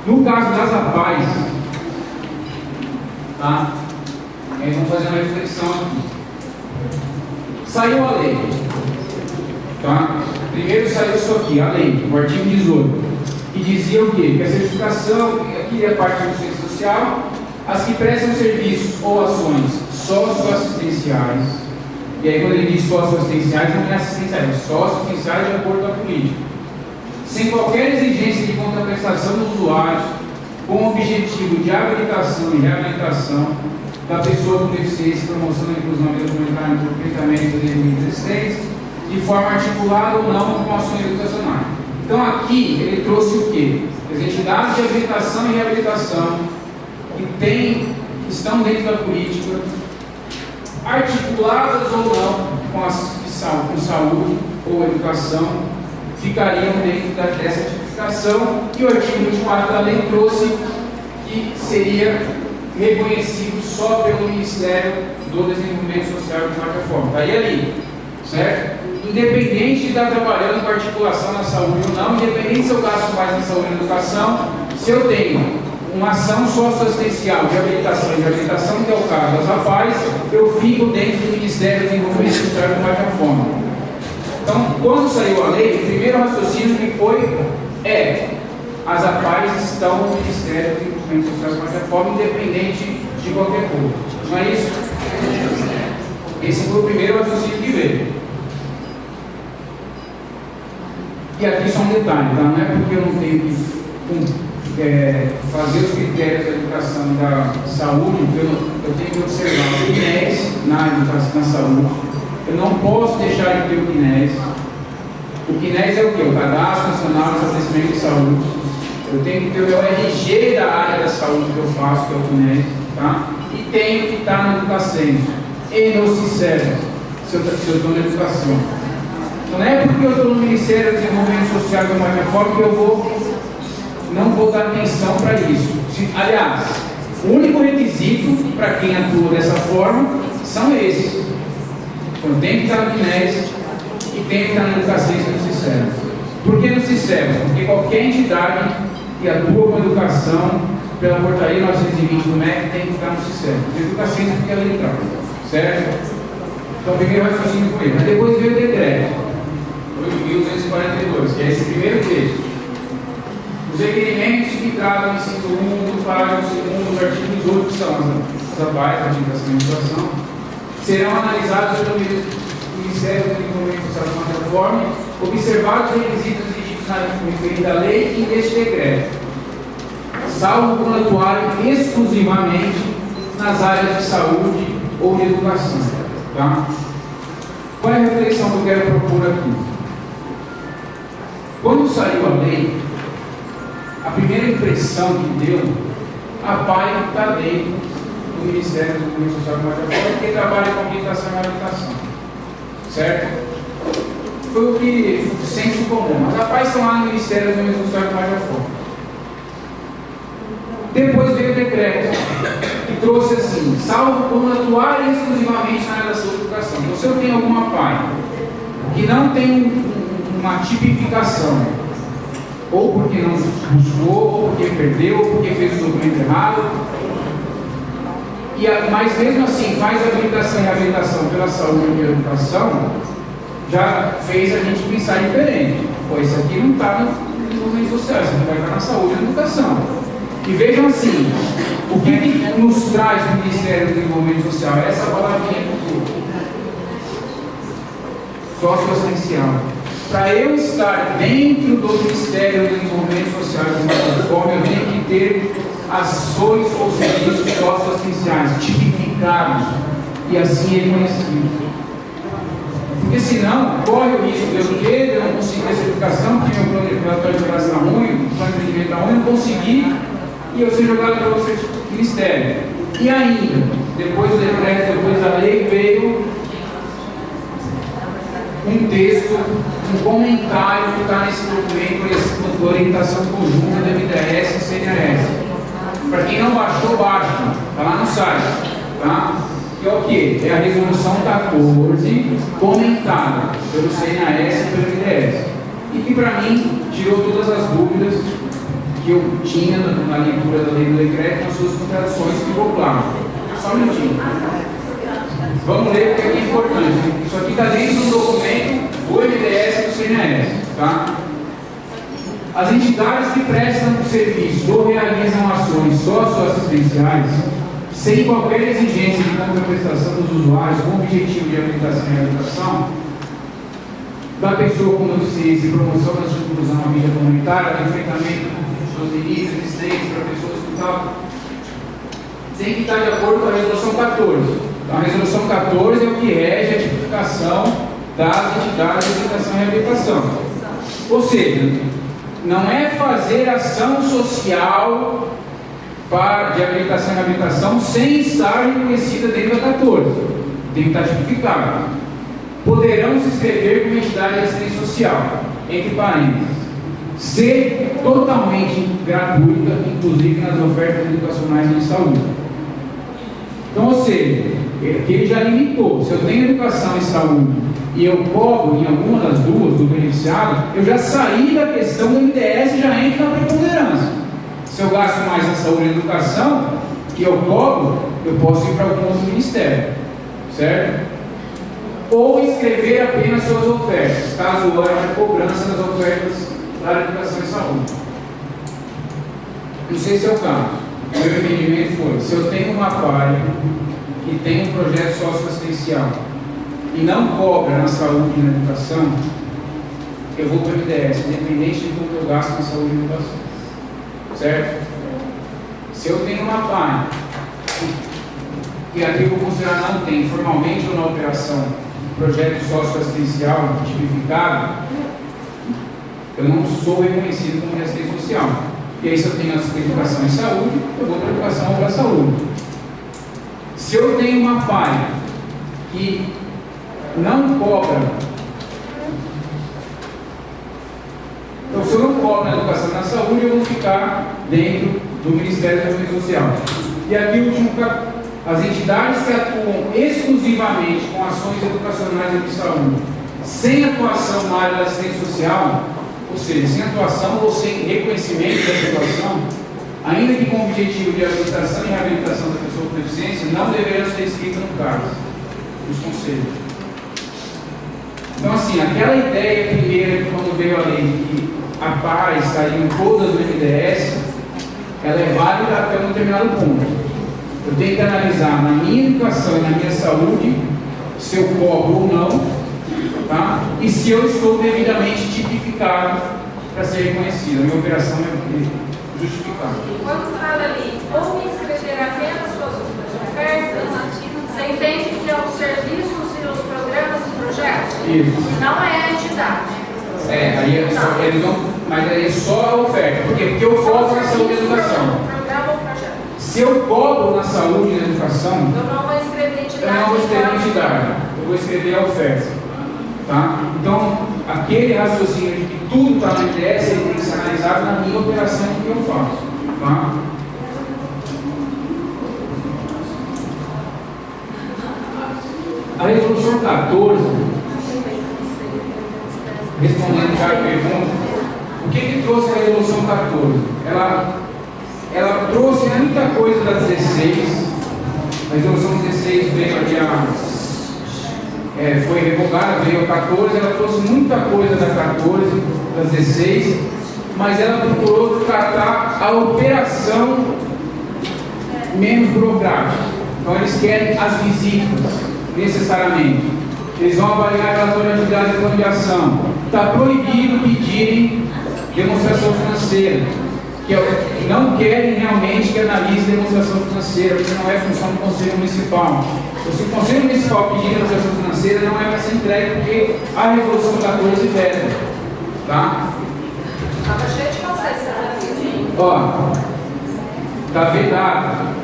No caso das APAES, tá? Vamos fazer uma reflexão aqui. Saiu a lei, tá? Primeiro saiu isso aqui, a lei, o artigo 18, que dizia o quê? Que a certificação, aqui é a parte do serviço social, as que prestam serviços ou ações socioassistenciais, e aí quando ele diz socioassistenciais, não é assistenciais, é socioassistenciais de acordo com a política, sem qualquer exigência de contraprestação do usuário, com o objetivo de habilitação e reabilitação da pessoa com deficiência, promoção da inclusão documentária no aproveitamento de existentes, de forma articulada ou não com ações educacionais. Então aqui ele trouxe o quê? As entidades de habilitação e reabilitação que estão dentro da política, articuladas ou não com saúde ou educação, ficariam dentro dessa tipificação, e o artigo 24 da lei trouxe que seria reconhecido só pelo Ministério do Desenvolvimento Social de qualquer forma. Está aí ali, certo? Independente de estar trabalhando com articulação na saúde ou não, independente se eu gasto mais na saúde e na educação, se eu tenho uma ação socioassistencial de habilitação e reabilitação, que é o caso das APAES, eu fico dentro do Ministério do Desenvolvimento Social de qualquer forma. Então, quando saiu a lei, o primeiro raciocínio que foi as APAES estão no Ministério do Desenvolvimento Social de qualquer forma, independente de qualquer coisa. Não é isso? Esse foi o primeiro raciocínio que veio. E aqui só um detalhe, tá? Não é porque eu não tenho que fazer os critérios da educação e da saúde, eu tenho que observar o CNES na saúde. Eu não posso deixar de ter o CNES. O CNES é o quê? O Cadastro Nacional de Estabelecimento de Saúde. Eu tenho que ter o meu RG da área da saúde que eu faço, que é o CNES, tá? E tenho que estar na educação. E no sincero, se eu estou na educação. Então não é porque eu estou no Ministério do Desenvolvimento Social de uma forma que eu não vou dar atenção para isso. Aliás, o único requisito para quem atua dessa forma são esses. Então tem que estar no CNES e tem que estar na educação no sincero. Por que no sincero? Porque qualquer entidade que atua com educação, pela portaria 920 do MEC, tem que estar no sincero. A educação fica ali atrás, certo? Então o primeiro raciocínio foi ele. Mas depois veio o decreto 8.242, que é esse primeiro texto. Os requerimentos que tratam do inciso 1 do parágrafo 2º do artigo 18, que são as APAES, a Administração e Educação, serão analisados pelo Ministério do Desenvolvimento Social de uma forma, observados os requisitos exigidos na referida lei e deste decreto, salvo quando atuarem exclusivamente nas áreas de saúde ou de educação. Tá? Qual é a reflexão que eu quero propor aqui? Quando saiu a lei, a primeira impressão que deu, a PAI está dentro do Ministério do Desenvolvimento Social de uma forma, porque trabalha com habilitação e reabilitação. Certo? Foi o que o senso comum. Mas a PAI estão lá no Ministério do Desenvolvimento Social de uma forma. Depois veio o decreto, que trouxe assim, salvo quando atuarem exclusivamente na área da saúde e educação. Então, se eu tenho alguma PAI que não tem uma tipificação, ou porque não buscou, ou porque perdeu, ou porque fez o documento errado, mas mesmo assim faz a habilitação e reabilitação pela saúde e educação, já fez a gente pensar diferente. Pô, isso aqui não está no desenvolvimento social, isso aqui vai estar na saúde e educação. E vejam assim, o que nos traz o Ministério do Desenvolvimento Social? Essa palavrinha socioassistencial. Para eu estar dentro do Ministério do Desenvolvimento Social de uma forma, eu tenho que ter ações ou serviços socioassistenciais tipificados e assim reconhecidos. Porque senão, corre o risco de eu não conseguir a certificação, porque meu plano de relatório está ruim, o plano de atendimento está ruim, não conseguir, e eu ser jogado para o Ministério. E ainda, depois do decreto, depois da lei, veio um texto, um comentário que está nesse documento, de orientação conjunta da MDS e CNAS. Para quem não baixou, baixa, está lá no site, tá? Que é o quê? É a resolução 14, comentada pelo CNAS e pelo MDS. E que para mim tirou todas as dúvidas que eu tinha na leitura da lei do decreto, nas suas contradições, ficou claro. Só um minutinho. Vamos ler porque aqui é importante. Isso aqui está dentro do documento do MDS e do CNAS. Tá? As entidades que prestam serviço ou realizam ações socioassistenciais sem qualquer exigência de contraprestação dos usuários com objetivo de habilitação e reabilitação da pessoa com deficiência e promoção da sua inclusão à vida comunitária, do enfrentamento dos limites existentes para pessoas com tal, tem que estar de acordo com a Resolução 14. Então, a Resolução 14 é o que rege a tipificação das entidades de habilitação e reabilitação. Ou seja, não é fazer ação social de habilitação e reabilitação sem estar reconhecida dentro da 14. Tem que estar tipificado. Poderão se inscrever como entidade de assistência social, entre parênteses, ser totalmente gratuita, inclusive nas ofertas educacionais de saúde. Então, ou seja, ele já limitou. Se eu tenho educação e saúde e eu cobro em alguma das duas do beneficiário, eu já saí da questão do MDS e já entro na preponderância. Se eu gasto mais na saúde e educação, que eu cobro, eu posso ir para algum outro ministério, certo? Ou inscrever apenas suas ofertas, caso haja cobrança das ofertas da educação e saúde. Não sei se é o caso. O meu entendimento foi: se eu tenho uma falha que tem um projeto socioassistencial e não cobra na saúde e na educação, eu vou para o MDS, independente de quanto eu gasto na saúde e na educação. Certo? Se eu tenho uma falha que a tribo considerar não tem formalmente ou na operação projeto socioassistencial tipificado, eu não sou reconhecido como assistente social. E aí, se eu tenho educação e saúde, eu vou para a educação ou para a saúde. Se eu tenho uma falha que não cobra, então, se eu não cobro na educação e na saúde, eu vou ficar dentro do Ministério da Assistência Social. E aqui o último capítulo: as entidades que atuam exclusivamente com ações educacionais e de saúde, sem atuação na área da assistência social, ou seja, sem atuação ou sem reconhecimento dessa atuação, ainda que com o objetivo de habilitação e reabilitação da pessoa com deficiência, não deverão ser inscritas no CARS, nos conselhos. Então, assim, aquela ideia primeira que quando veio a lei que a paz estariam todas no MDS, ela é válida até um determinado ponto. Eu tenho que analisar na minha educação e na minha saúde se eu cobro ou não, tá? E se eu estou devidamente tipificado para ser reconhecido. A minha operação é justificada. Quando fala ali, ou inscrever apenas suas ofertas, você entende que é os serviços e os programas e projetos? Isso. Não é a entidade. Aí é só, eles não, mas aí é só a oferta. Por quê? Porque eu cobro na saúde e educação. Se eu cobro na saúde e na educação, eu não vou escrever entidade. Eu não vou escrever entidade, eu vou escrever a oferta. Tá? Então, aquele raciocínio de que tudo está no MDS, ele tem que ser analisado na minha operação que eu faço. Tá? A Resolução 14, respondendo já a pergunta, o que trouxe a Resolução 14? Ela trouxe muita coisa da 16, a Resolução 16 veio foi revogada, veio a 14, ela trouxe muita coisa da 14, da 16, mas ela procurou tratar a operação menos burocrática. Então eles querem as visitas, necessariamente. Eles vão avaliar a relatório de atividade e plano de ação. Está proibido pedirem demonstração financeira, que não querem realmente que analise demonstração financeira, porque não é função do Conselho Municipal. Então, se o Conselho Municipal pedir demonstração financeira, não é para ser entregue, porque a Resolução 14 veda. Tá? Estava cheio de conceitos. Ó, está vedado.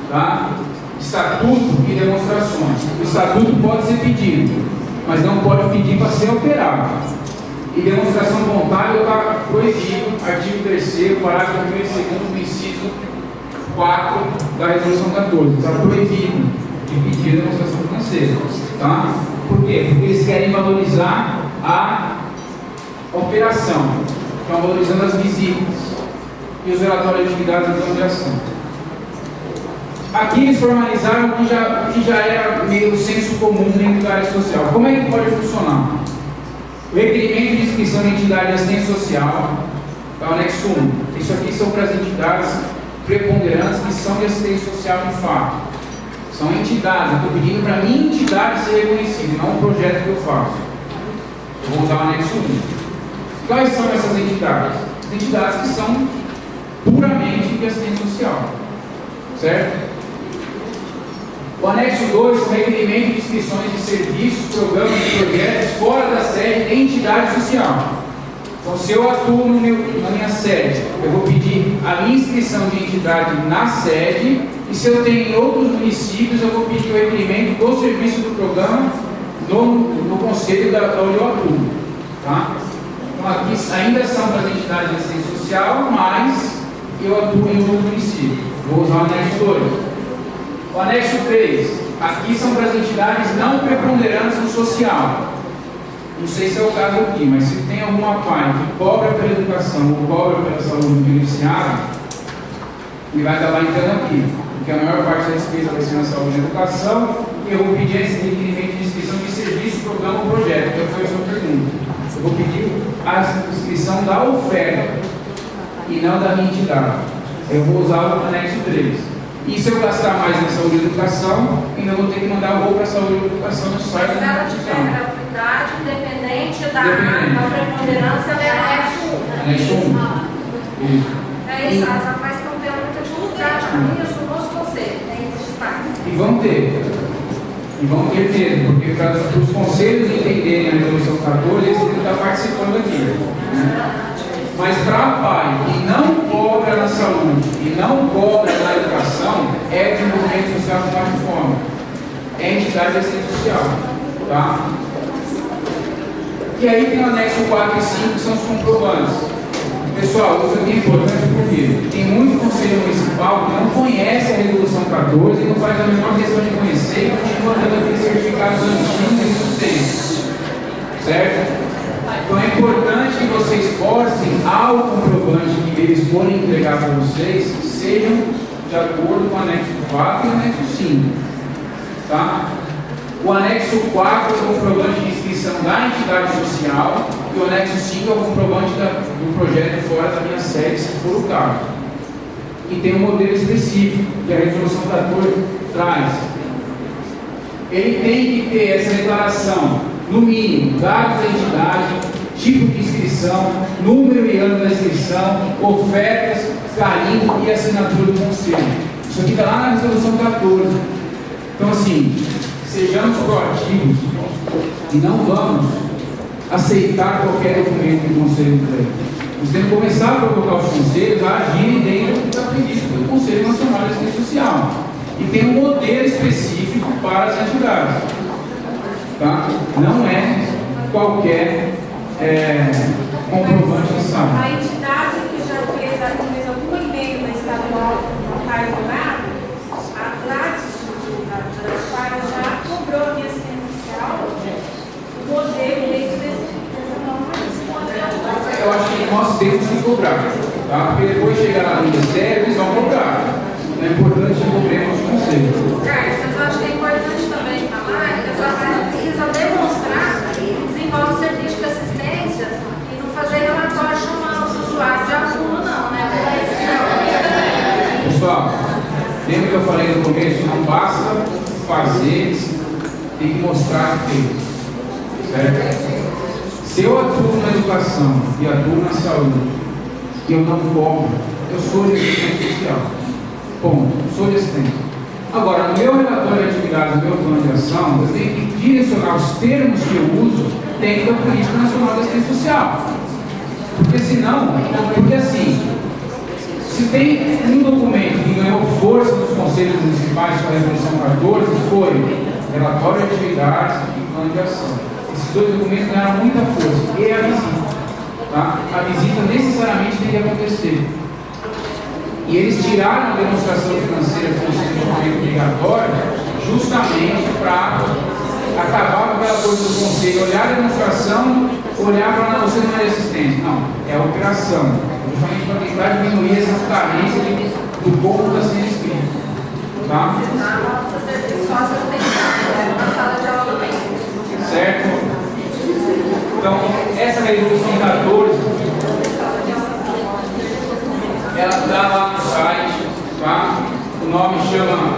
Tá? Estatuto e demonstrações. O estatuto pode ser pedido, mas não pode pedir para ser alterado. E demonstração contábil está proibido, artigo 3º, parágrafo 1º e 2º do inciso 4 da Resolução 14. Está proibido de pedir demonstração financeira. Tá? Por quê? Porque eles querem valorizar a operação, estão valorizando as visitas. e os relatórios de atividades e plano de ação. Aqui eles formalizaram o que já era meio senso comum dentro da área social. Como é que pode funcionar? O requerimento de inscrição de entidade de assistência social, tá, o anexo 1. Isso aqui são para as entidades preponderantes que são de assistência social de fato. São entidades, eu estou pedindo para a minha entidade ser reconhecida, não o projeto que eu faço. Eu vou usar o anexo 1. Quais são essas entidades? As entidades que são puramente de assistência social. Certo? O anexo 2 são requerimento de inscrições de serviços, programas e projetos fora da sede de entidade social. Então, se eu atuo na minha sede, eu vou pedir a minha inscrição de entidade na sede, e se eu tenho em outros municípios, eu vou pedir o requerimento do serviço do programa no conselho da onde eu atuo. Tá? Então, aqui ainda são para as entidades de assistência social, mas eu atuo em outro município. Vou usar o anexo 2. O anexo 3, aqui são para as entidades não preponderantes no social. Não sei se é o caso aqui, mas se tem alguma parte que cobra pela educação ou cobra pela saúde do beneficiário, ele vai acabar entrando aqui, porque a maior parte da despesa vai ser na saúde e na educação, e eu vou pedir esse requerimento de inscrição de serviço, programa ou projeto, que foi a sua pergunta. Eu vou pedir a inscrição da oferta e não da minha entidade. Eu vou usar o anexo 3. E se eu gastar mais na saúde e educação, ainda vou ter que mandar ou para a saúde e educação no site da da instituição. Se ela tiver gratuidade, independente da preponderância, é anexo 1. Anexo 1. Isso. É isso, as rapazes estão tendo muita dificuldade com isso no nosso conselho, tem esses pais. E vão ter. E vão ter mesmo, porque para os conselhos entenderem a resolução 14, eles têm que estar participando aqui. Né? Mas para a PAI que não cobra na saúde e não cobra na educação, é desenvolvimento social de baixa forma. É entidade de assistência social. Tá? E aí tem o anexo 4 e 5, que são os comprovantes. Pessoal, isso aqui é importante porque tem muito conselho municipal que não conhece a resolução 14 e não faz a menor questão de conhecer e continua dando aqueles certificados antigos e tudo tempo. Certo? Então é importante que vocês forcem ao comprovante que eles forem entregar para vocês, sejam de acordo com o anexo 4 e o anexo 5. Tá? O anexo 4 é o comprovante de inscrição da entidade social e o anexo 5 é o comprovante do projeto fora da minha sede, se for o caso. E tem um modelo específico que a resolução 14 traz. Ele tem que ter essa declaração, no mínimo, dados da entidade, tipo de inscrição, número e ano da inscrição, ofertas, carimbo e assinatura do conselho. Isso aqui está lá na resolução 14. Então, assim, sejamos proativos e não vamos aceitar qualquer documento que o conselho entregue. Nós temos que começar a provocar os conselhos a agirem dentro do que está previsto pelo Conselho Nacional de Assistência Social. E tem um modelo específico para as entidades. Tá? Não é qualquer comprovante de saúde. A entidade que já fez alguma emenda estadual no Caio Dourado, a Gladys já cobrou via assistencial o modelo dentro dessa norma. Eu acho que nós temos que cobrar, tá? Porque depois chegar lá no Ministério, eles vão cobrar. É importante que cobremos os conselhos. Mas eu acho que é importante também falar que as autoridades precisam demonstrar que desenvolve serviço de assistência e não fazer relatório chamando os usuários de aluno, não, né? Pessoal, lembra que eu falei no começo? Não basta fazer, tem que mostrar que fez. Certo? Se eu atuo na educação e atuo na saúde e eu não cobro, eu sou de assistente social. Ponto. Sou de assistente. Agora, no meu relatório de atividades, no meu plano de ação, eu tenho que direcionar os termos que eu uso dentro da Política Nacional de Assistência Social. Porque senão, porque assim, se tem um documento que ganhou força nos conselhos municipais com a resolução 14, foi relatório de atividades e plano de ação. Esses dois documentos ganharam muita força. E a visita. Tá? A visita necessariamente tem que acontecer. E eles tiraram a demonstração financeira como sendo um documento obrigatório justamente para acabar com aquela coisa do conselho, olhar a demonstração, olhar para você não é assistência. Não, é a operação. Justamente para tentar diminuir essas carências do povo que está sendo escrito. Tá? Certo? Então, essa resolução 14, ela está lá no site, tá? O nome chama,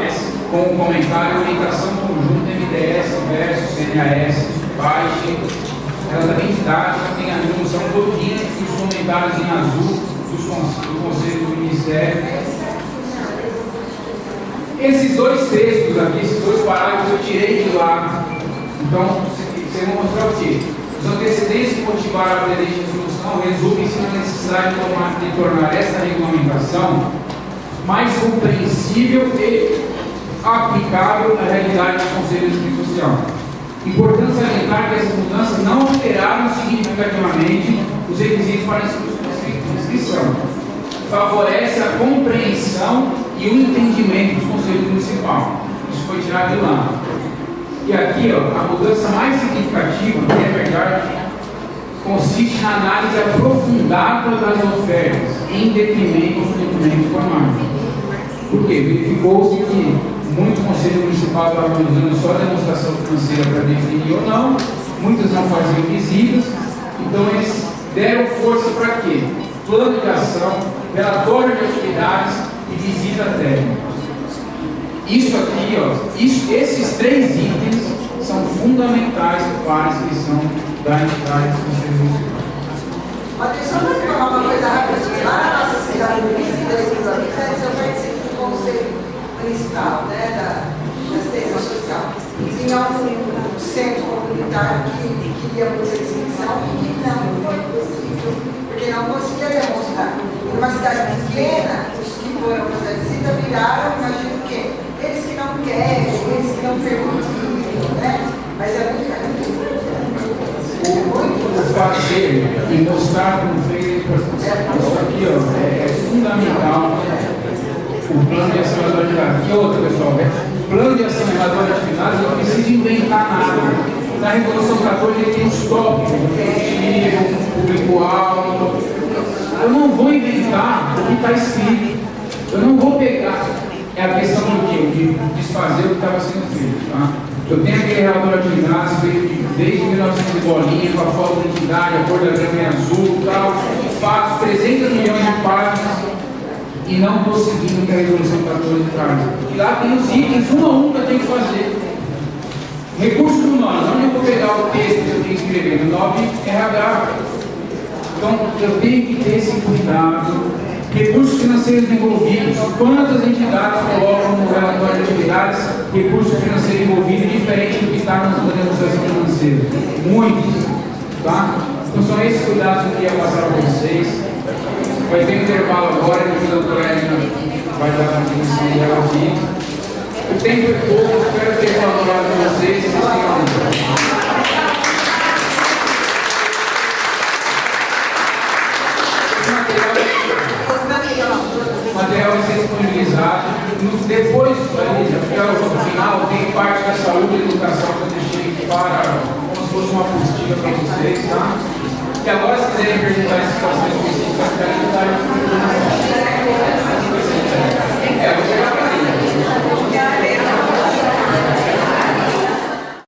com o comentário, Orientação Conjunta MDS versus CNAS, baixe. Ela também dá, tem a resolução todinha, os comentários em azul do Conselho do Ministério. Esses dois textos aqui, esses dois parágrafos eu tirei de lá. Então, você vai mostrar o quê? Os antecedentes que motivaram a presente resolução resumem-se na necessidade de tornar essa regulamentação mais compreensível e aplicável à realidade do Conselho de Direito Social. Importante salientar que essas mudanças não alteraram significativamente os requisitos para a inscrição. Favorece a compreensão e o entendimento do Conselho Municipal. Isso foi tirado de lá. E aqui, ó, a mudança mais significativa, que é verdade, consiste na análise aprofundada das ofertas, em detrimento dos documentos formais. Por quê? Verificou-se que muito Conselho Municipal estava usando só a demonstração financeira para definir ou não, muitas não faziam visitas, então eles deram força para quê? Plano de ação, relatório de atividades e visita técnica. Isso aqui, ó, esses três itens são fundamentais para a inscrição da entidade do Conselho Municipal. Deixa eu falar uma coisa rapidinho. Lá na nossa cidade de 22 habitantes, eu participo do Conselho Municipal, né, da assistência social. Tinha um centro comunitário que queria muita inscrição e que não foi possível, porque não conseguia demonstrar. Em uma cidade pequena, os que foram fazer a visita viraram, imagino o quê? Eles que não querem, eles que não permitiram, né? Mas é muito O fazer e mostrar como fez, isso aqui, ó, é fundamental. O plano de ação e relatório de atividades. E outra, pessoal, plano de ação e relatório de atividades, eu não preciso inventar nada. Na Resolução 14 ele tem os tópicos, o público-alvo. Eu não vou inventar o que está escrito. Eu não vou pegar. É a questão do quê? De desfazer o que estava sendo feito. Tá? Eu tenho aquele relatório de atividades feito desde 1900 bolinha, com a foto da entidade, a cor da grama em azul, tal, fatos, 300 milhões de páginas, e não estou seguindo o que a Resolução 14 traz. E lá tem os itens, um a um, que eu tenho que fazer. Recursos humanos, onde eu vou pegar o texto que eu tenho que escrever? No 9 RH. Então, eu tenho que ter esse cuidado. Recursos financeiros envolvidos, quantas entidades colocam no relatório de atividades recursos financeiros envolvidos, diferente do que está na demonstração financeira? Muitos, tá? Então são esses cuidados que eu queria passar para vocês. Vai ter intervalo agora, que a doutora Edna vai dar a definição dela aqui. O tempo é pouco, espero ter colaborado com vocês. Vocês tenham o material vai ser disponibilizado. Depois, no final, tem parte da saúde e educação que eu deixei para, como se fosse uma apostila para vocês, tá? E agora, se quiserem perguntar em situações específicas, ficarem